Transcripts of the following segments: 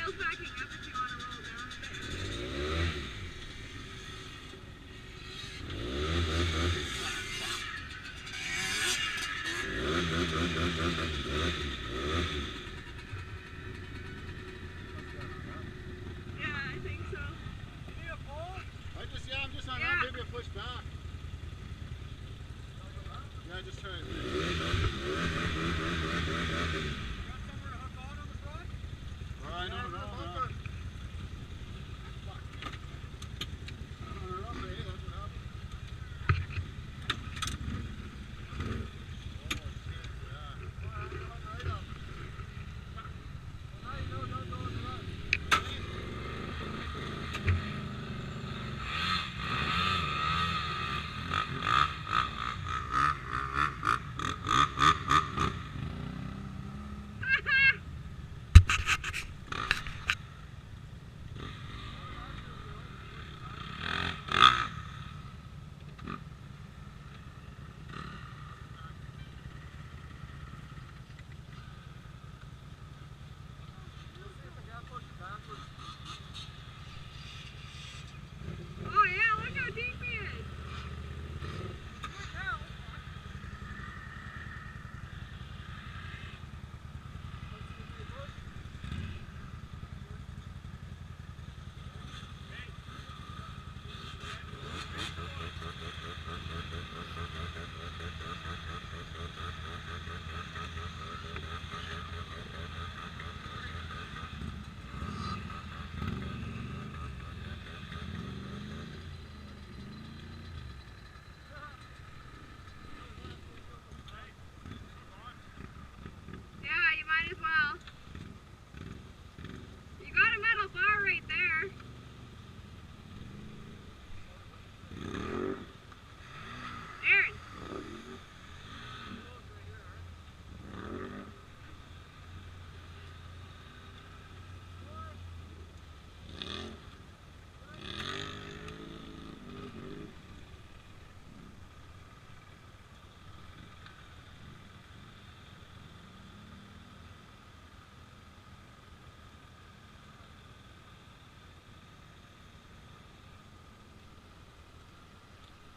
wheels backing up if you want to roll down a bit. Yeah, I think so. You need a pull? I'm just on Yeah. that, maybe a push back. Yeah, just try it. You got somewhere to hook on the front? I don't know. Oh yeah, look how deep he is. Yeah, you might as well. You got a metal bar right there. Aaron.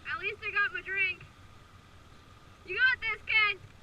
At least I got my drink. You got this, kid.